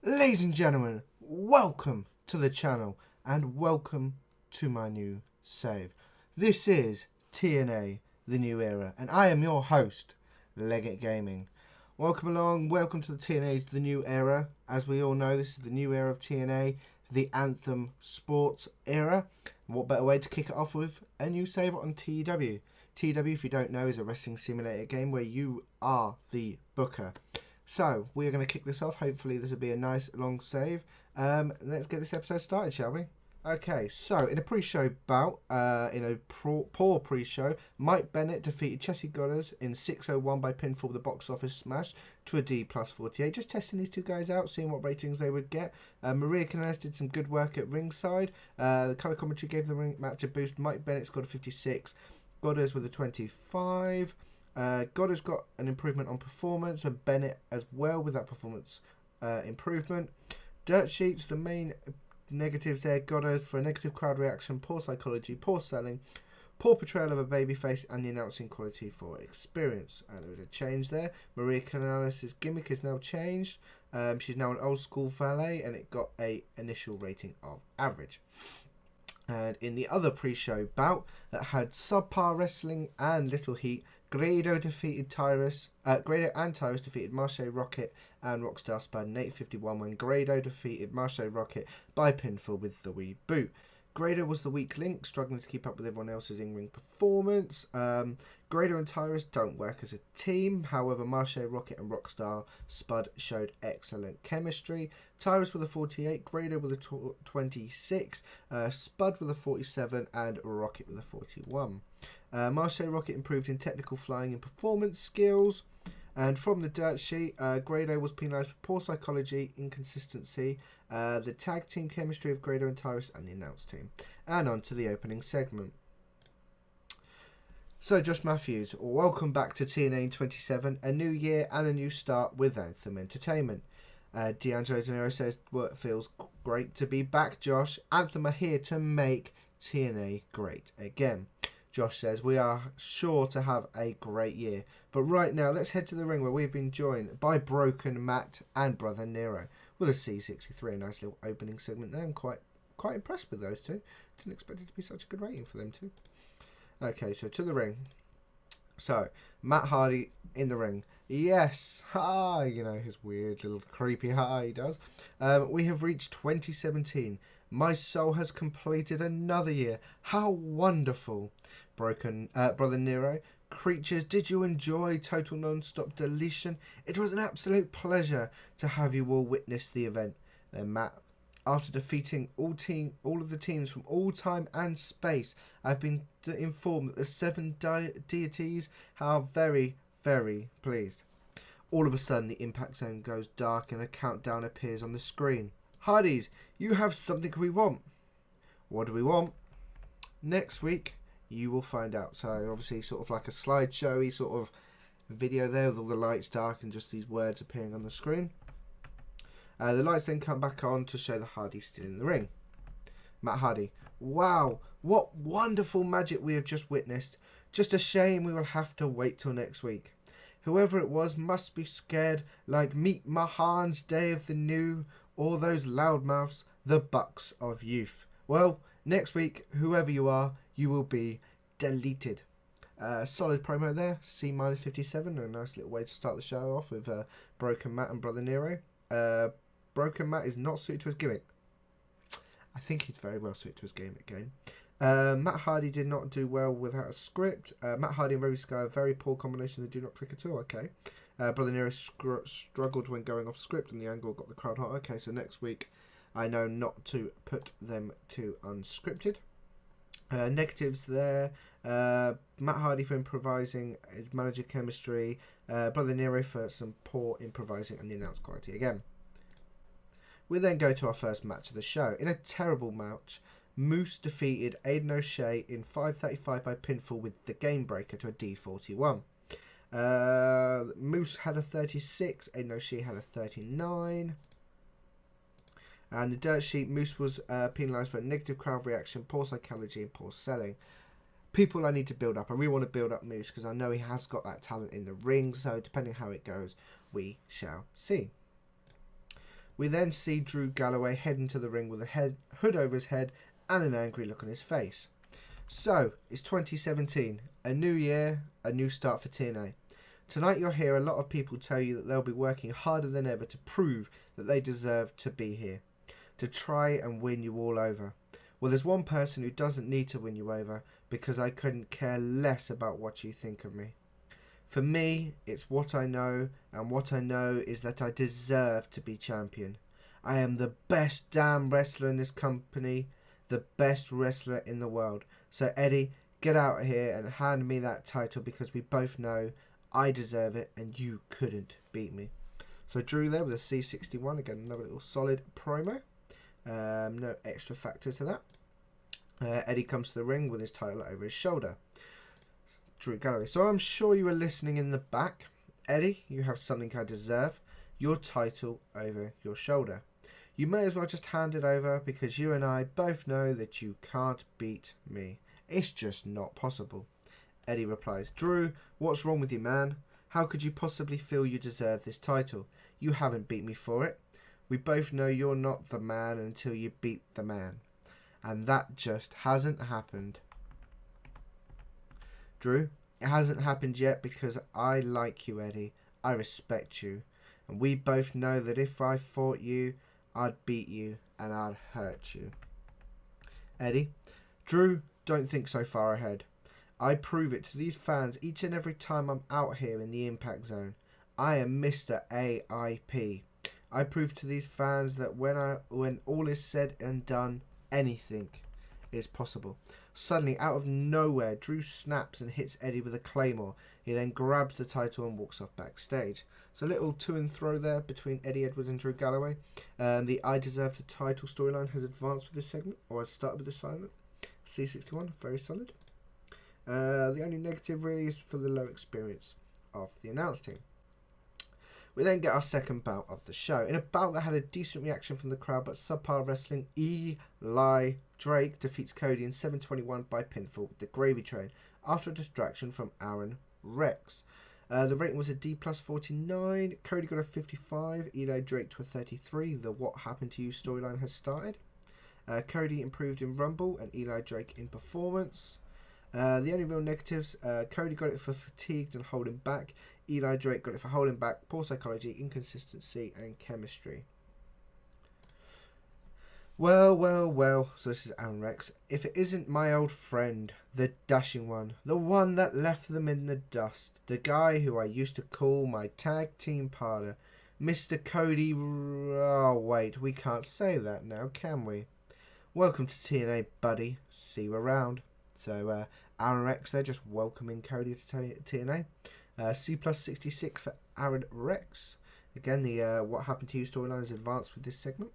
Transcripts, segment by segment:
Ladies and gentlemen, welcome to the channel and welcome to my new save. This is TNA, the new era, and I am your host, LeggettGaming. Welcome along, welcome to the TNA's The New Era. As we all know, this is the new era of TNA, the Anthem Sports era. What better way to kick it off with a new save on TEW. TEW, if you don't know, is a wrestling simulator game where you are the booker. So, we're going to kick this off. Hopefully this will be a nice long save. Let's get this episode started, shall we? Okay, so in a pre-show bout, in a poor pre-show, Mike Bennett defeated Chessie Goddard in 6:01 by pinfall with a box office smash to a D plus 48. Just testing these two guys out, seeing what ratings they would get. Maria Kanellis did some good work at ringside. The colour commentary gave the ring match a boost. Mike Bennett scored a 56. Goddard's with a 25. Goddard's got an improvement on performance, and Bennett as well with that performance improvement. Dirt sheets, the main negatives there: Goddard for a negative crowd reaction, poor psychology, poor selling, poor portrayal of a babyface, and the announcing quality for experience. There was a change there. Maria Kanellis' gimmick is now changed. She's now an old school valet, and it got a initial rating of average. And in the other pre-show bout that had subpar wrestling and little heat, Grado and Tyrus defeated Marche Rocket and Rockstar Spud in 8:51 when Grado defeated Marche Rocket by pinfall with the wee boot. Grado was the weak link, struggling to keep up with everyone else's in-ring performance. Grado and Tyrus don't work as a team. However, Marche Rocket and Rockstar Spud showed excellent chemistry. Tyrus with a 48, Grado with a 26, Spud with a 47, and Rocket with a 41. Marche Rocket improved in technical flying and performance skills. And from the dirt sheet, Grado was penalised for poor psychology, inconsistency, the tag team chemistry of Grado and Tyrus, and the announce team. And on to the opening segment. So, Josh Matthews, welcome back to TNA in 27, a new year and a new start with Anthem Entertainment. D'Angelo Dinero says, well, it feels great to be back, Josh. Anthem are here to make TNA great again. Josh says, we are sure to have a great year. But right now, let's head to the ring where we've been joined by Broken Matt and Brother Nero with a C63. A nice little opening segment there. I'm quite impressed with those two. Didn't expect it to be such a good rating for them two. Okay, so to the ring. So, Matt Hardy in the ring. Yes, hi, you know, his weird little creepy hi he does. We have reached 2017. My soul has completed another year. How wonderful. Brother Nero. Creatures, did you enjoy Total Non-Stop Deletion? It was an absolute pleasure to have you all witness the event. Then Matt. After defeating all of the teams from all time and space, I've been informed that the 7 deities are very, very pleased. All of a sudden, the impact zone goes dark and a countdown appears on the screen. Hardys, you have something we want. What do we want? Next week, you will find out. So, obviously, sort of like a slideshowy sort of video there with all the lights dark and just these words appearing on the screen. The lights then come back on to show the Hardys still in the ring. Matt Hardy. Wow, what wonderful magic we have just witnessed. Just a shame we will have to wait till next week. Whoever it was must be scared like Meet Mahan's Day of the New or those loudmouths, the Bucks of Youth. Well, next week, whoever you are, you will be deleted. Solid promo there, C-57. A nice little way to start the show off with Broken Matt and Brother Nero. Broken Matt is not suited to his gimmick. I think he's very well suited to his gimmick game. Matt Hardy did not do well without a script. Matt Hardy and Ruby Sky are a very poor combination. They do not click at all. Okay. Brother Nero struggled when going off script and the angle got the crowd hot. Okay, so next week I know not to put them to unscripted. Negatives there. Matt Hardy for improvising his manager chemistry. Brother Nero for some poor improvising and the announced quality again. We then go to our first match of the show. In a terrible match, Moose defeated Aiden O'Shea in 5:35 by pinfall with the Game Breaker to a D41. Moose had a 36, Aiden O'Shea had a 39. And the dirt sheet, Moose was penalised for a negative crowd reaction, poor psychology and poor selling. People I need to build up. I really want to build up Moose because I know he has got that talent in the ring. So depending how it goes, we shall see. We then see Drew Galloway head into the ring with a hood over his head and an angry look on his face. So, it's 2017, a new year, a new start for TNA. Tonight you'll hear a lot of people tell you that they'll be working harder than ever to prove that they deserve to be here, to try and win you all over. Well, there's one person who doesn't need to win you over, because I couldn't care less about what you think of me. For me, it's what I know, and what I know is that I deserve to be champion. I am the best damn wrestler in this company, the best wrestler in the world. So Eddie, get out of here and hand me that title, because we both know I deserve it and you couldn't beat me. So Drew there with a C61, again another little solid promo. No extra factor to that. Eddie comes to the ring with his title over his shoulder. Drew Galloway. So I'm sure you were listening in the back. Eddie, you have something I deserve. Your title over your shoulder. You may as well just hand it over, because you and I both know that you can't beat me. It's just not possible. Eddie replies, Drew, what's wrong with you, man? How could you possibly feel you deserve this title? You haven't beat me for it. We both know you're not the man until you beat the man. And that just hasn't happened. Drew, it hasn't happened yet, because I like you, Eddie. I respect you. And we both know that if I fought you, I'd beat you and I'd hurt you. Eddie, Drew, don't think so far ahead. I prove it to these fans each and every time I'm out here in the Impact Zone. I am Mr. AIP. I prove to these fans that when all is said and done, anything is possible. Suddenly, out of nowhere, Drew snaps and hits Eddie with a claymore. He then grabs the title and walks off backstage. So a little to and fro there between Eddie Edwards and Drew Galloway. The I Deserve the Title storyline has advanced with this segment, or has started with this segment. C61, very solid. The only negative really is for the low experience of the announce team. We then get our second bout of the show. In a bout that had a decent reaction from the crowd but subpar wrestling, Eli Drake defeats Cody in 7:21 by pinfall with the Gravy Train after a distraction from Aaron Rex. The rating was a D plus 49. Cody got a 55. Eli Drake to a 33. The What Happened to You storyline has started. Cody improved in Rumble and Eli Drake in performance. The only real negatives, Cody got it for fatigued and holding back. Eli Drake got it for holding back, poor psychology, inconsistency and chemistry. Well, so this is Aaron Rex. If it isn't my old friend, the dashing one, the one that left them in the dust, the guy who I used to call my tag team partner, Mr. Cody... Oh, wait, we can't say that now, can we? Welcome to TNA, buddy. See you around. So, Aaron Rex there, just welcoming Cody to TNA. C plus 66 for Aaron Rex. Again, the What Happened to You storyline is advanced with this segment.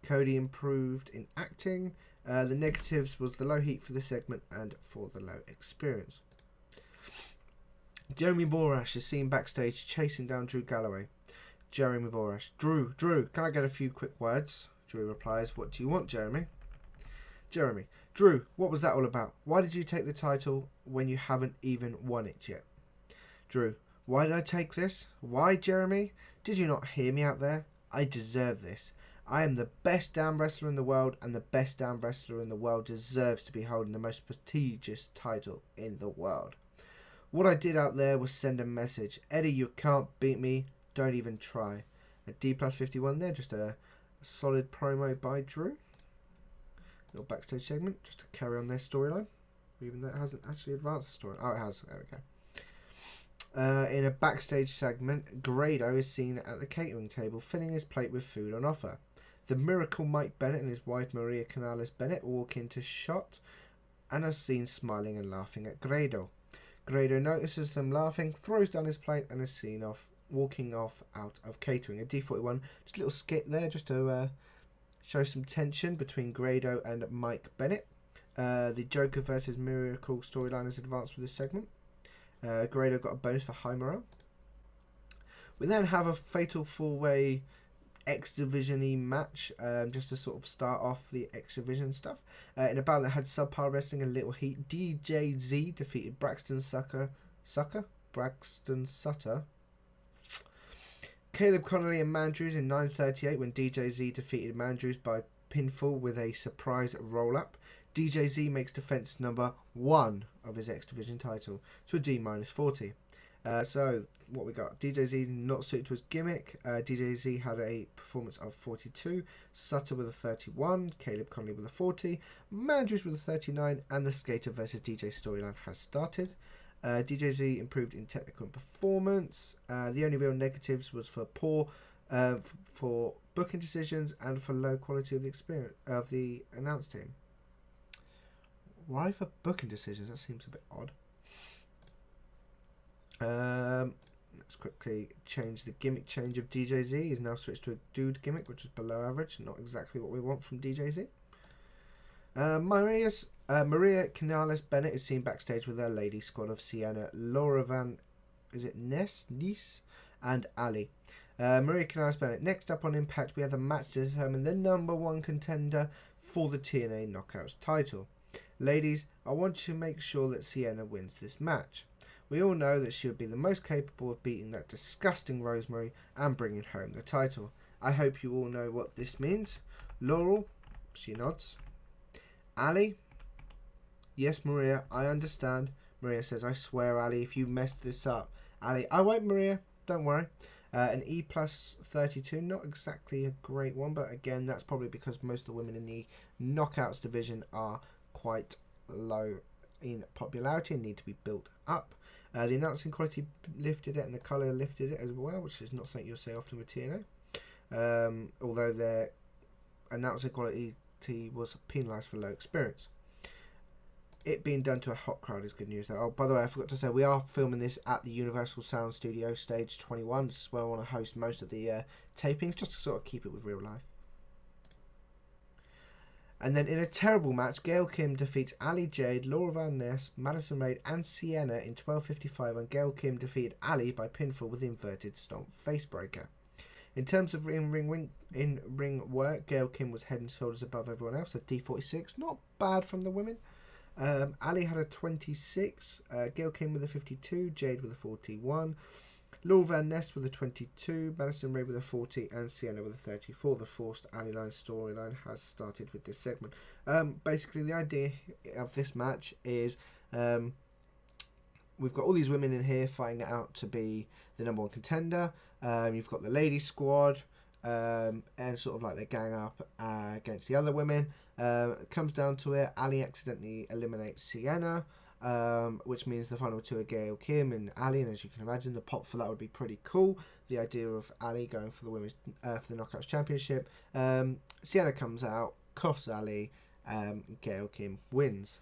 Cody improved in acting. The negatives was the low heat for this segment and for the low experience. Jeremy Borash is seen backstage chasing down Drew Galloway. Jeremy Borash. Drew, can I get a few quick words? Drew replies, what do you want, Jeremy? Jeremy. Drew, what was that all about? Why did you take the title when you haven't even won it yet? Drew, why did I take this? Why, Jeremy? Did you not hear me out there? I deserve this. I am the best damn wrestler in the world, and the best damn wrestler in the world deserves to be holding the most prestigious title in the world. What I did out there was send a message. Eddie, you can't beat me. Don't even try. A D plus 51 there, just a solid promo by Drew. Little backstage segment, just to carry on their storyline. Even though it hasn't actually advanced the story. Oh, it has. There we go. In a backstage segment, Grado is seen at the catering table filling his plate with food on offer. The Miracle Mike Bennett and his wife Maria Canales Bennett walk into shot and are seen smiling and laughing at Grado. Grado notices them laughing, throws down his plate and is seen walking off out of catering. A D41, just a little skit there just to show some tension between Grado and Mike Bennett. The Joker versus Miracle storyline is advanced with this segment. Grado got a bonus for high morale. We then have a fatal four-way X Division-y match, just to sort of start off the X Division stuff. In a bout that had subpar wrestling and little heat, DJZ defeated Braxton Sutter, Caleb Connolly and Mandrews in 9:38 when DJZ defeated Mandrews by pinfall with a surprise roll-up. DJZ makes defense number 1 of his X Division title to a D-40. So what we got? DJZ not suited to his gimmick. DJZ had a performance of 42. Sutter with a 31. Caleb Connolly with a 40. Mandrews with a 39. And the Skater versus DJ storyline has started. DJZ improved in technical and performance. The only real negatives was for poor for booking decisions and for low quality of the experience of the announce team. Why for booking decisions? That seems a bit odd. Let's quickly change the gimmick change of DJZ. He's now switched to a dude gimmick, which is below average. Not exactly what we want from DJZ. Maria Canales Bennett is seen backstage with her lady squad of Sienna, Laura Van... Is it Ness? And Ali. Maria Canales Bennett. Next up on Impact, we have a match to determine the number 1 contender for the TNA Knockouts title. Ladies, I want to make sure that Sienna wins this match. We all know that she would be the most capable of beating that disgusting Rosemary and bringing home the title. I hope you all know what this means. Laurel, she nods. Ali, yes, Maria, I understand. Maria says, I swear, Ali, if you mess this up. Ali, I won't, Maria, don't worry. An E plus 32, not exactly a great one, but again, that's probably because most of the women in the Knockouts division are quite low in popularity and need to be built up. The announcing quality lifted it and the colour lifted it as well, which is not something you'll see often with TNA. Although their announcing quality was penalised for low experience. It being done to a hot crowd is good news though. Oh, by the way, I forgot to say, we are filming this at the Universal Sound Studio, Stage 21. This is where I want to host most of the tapings, just to sort of keep it with real life. And then in a terrible match, Gail Kim defeats Ali Jade, Laura Van Ness, Madison Raid and Sienna in 12:55 when Gail Kim defeated Ali by pinfall with inverted stomp facebreaker. In terms of in-ring work, Gail Kim was head and shoulders above everyone else, a D46. Not bad from the women. Ali had a 26, Gail Kim with a 52, Jade with a 41, Laura Van Ness with a 22, Madison Rae with a 40, and Sienna with a 34. The forced Ali line storyline has started with this segment. Basically, the idea of this match is we've got all these women in here fighting it out to be the number 1 contender. You've got the lady squad, and sort of like they gang up against the other women. It comes down to it. Ali accidentally eliminates Sienna. Which means the final 2 are Gail Kim and Ali, and as you can imagine, the pop for that would be pretty cool. The idea of Ali going for the women's for the Knockouts Championship. Sienna comes out, costs Ali, Gail Kim wins.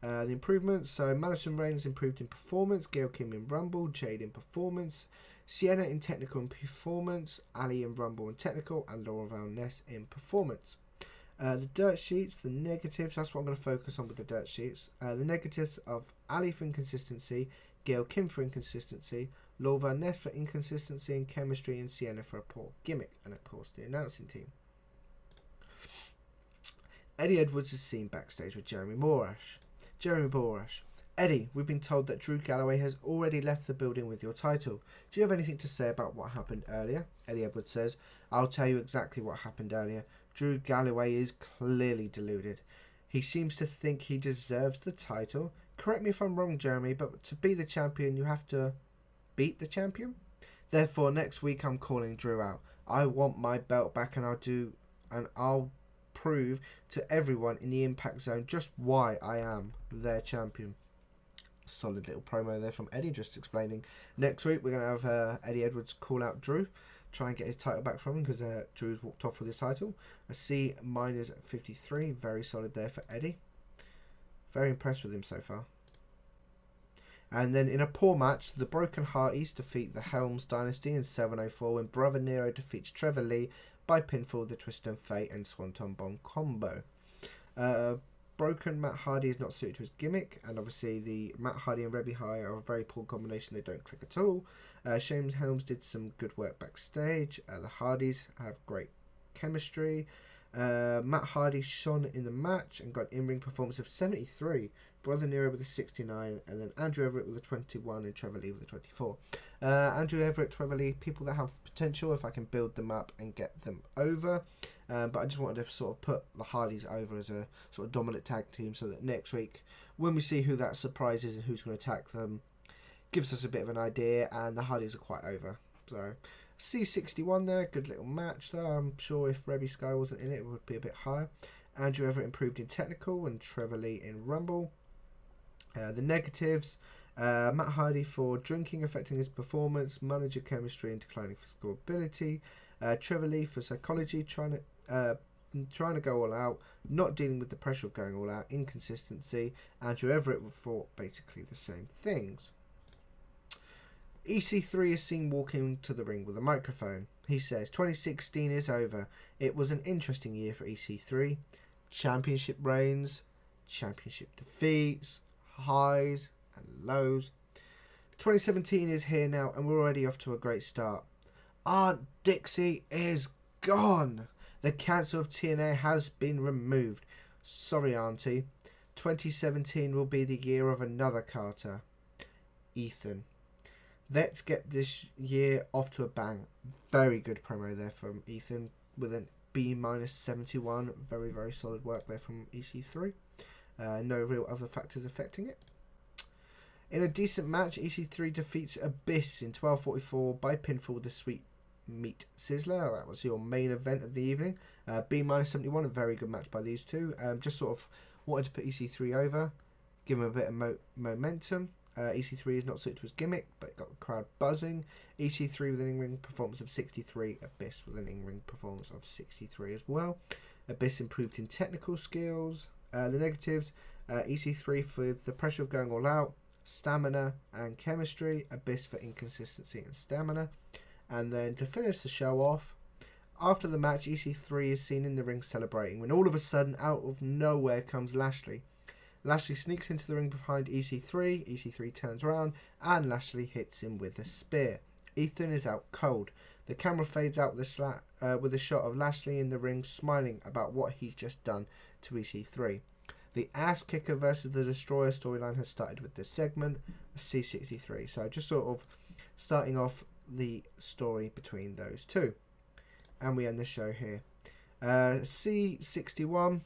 The improvements: so Madison Rain improved in performance, Gail Kim in Rumble, Jade in performance, Sienna in technical and performance, Ali in Rumble and technical, and Laura Van Ness in performance. The dirt sheets, the negatives, that's what I'm going to focus on with the dirt sheets. The negatives of Ali for inconsistency, Gail Kim for inconsistency, Laura Van Ness for inconsistency and chemistry, and Sienna for a poor gimmick, and of course the announcing team. Eddie Edwards is seen backstage with Jeremy Borash. Jeremy Borash. Eddie, we've been told that Drew Galloway has already left the building with your title. Do you have anything to say about what happened earlier? Eddie Edwards says, I'll tell you exactly what happened earlier. Drew Galloway is clearly deluded. He seems to think he deserves the title. Correct me if I'm wrong, Jeremy, but to be the champion, you have to beat the champion. Therefore, next week I'm calling Drew out. I want my belt back, and I'll prove to everyone in the Impact Zone just why I am their champion. Solid little promo there from Eddie, just explaining. Next week we're going to have Eddie Edwards call out Drew, try and get his title back from him, because Drew's walked off with his title. A C minus 53, very solid there for Eddie. Very impressed with him so far. And then in a poor match, the Broken Hearties defeat the Helms Dynasty in 7:04 when Brother Nero defeats Trevor Lee by pinfall, the Twist and Fate and Swanton Bomb combo. Broken Matt Hardy is not suited to his gimmick, and obviously the Matt Hardy and Rebby High are a very poor combination. They don't click at all. Shane Helms did some good work backstage. The Hardys have great chemistry. Matt Hardy shone in the match and got an in-ring performance of 73. Brother Nero with a 69, and then Andrew Everett with a 21 and Trevor Lee with a 24. Andrew Everett, Trevor Lee, people that have potential if I can build them up and get them over. But I just wanted to sort of put the Hardys over as a sort of dominant tag team so that next week, when we see who that surprise is and who's going to attack them, gives us a bit of an idea, and the Hardys are quite over. So, C61 there, good little match though. I'm sure if Rebby Sky wasn't in it, it would be a bit higher. Andrew Everett improved in technical and Trevor Lee in Rumble. The negatives, Matt Hardy for drinking affecting his performance, manager chemistry and declining physical ability. Trevor Lee for psychology, trying to go all out, not dealing with the pressure of going all out, inconsistency. Andrew Everett for basically the same things. EC3 is seen walking to the ring with a microphone. He says, 2016 is over. It was an interesting year for EC3. Championship reigns, championship defeats, highs and lows. 2017 is here now and we're already off to a great start. Aunt Dixie is gone. The cancer of TNA has been removed. Sorry, Auntie. 2017 will be the year of another Carter. Ethan. Let's get this year off to a bang. Very good promo there from Ethan with an B-71. Very, very solid work there from EC3. No real other factors affecting it. In a decent match, EC3 defeats Abyss in 12:44 by pinfall with the Sweet Meat Sizzler. That was your main event of the evening. B-71, a very good match by these two. Just sort of wanted to put EC3 over, give him a bit of momentum. EC3 is not suited to his gimmick, but got the crowd buzzing. EC3 with an in-ring performance of 63. Abyss with an in-ring performance of 63 as well. Abyss improved in technical skills. The negatives, EC3 for the pressure of going all out, stamina and chemistry. Abyss for inconsistency and stamina. And then to finish the show off, after the match, EC3 is seen in the ring celebrating when all of a sudden, out of nowhere, comes Lashley. Lashley sneaks into the ring behind EC3. EC3 turns around and Lashley hits him with a spear. Ethan is out cold. The camera fades out with a shot of Lashley in the ring smiling about what he's just done to EC3. The Ass Kicker versus the Destroyer storyline has started with this segment, C63. So just sort of starting off the story between those two. And we end the show here. C61.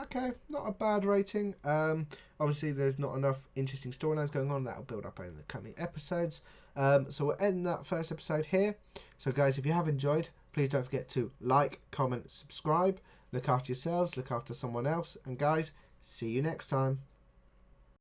Okay, not a bad rating. Obviously, there's not enough interesting storylines going on. That'll build up in the coming episodes. So we'll end that first episode here. So guys, if you have enjoyed, please don't forget to like, comment, subscribe. Look after yourselves, look after someone else. And guys, see you next time.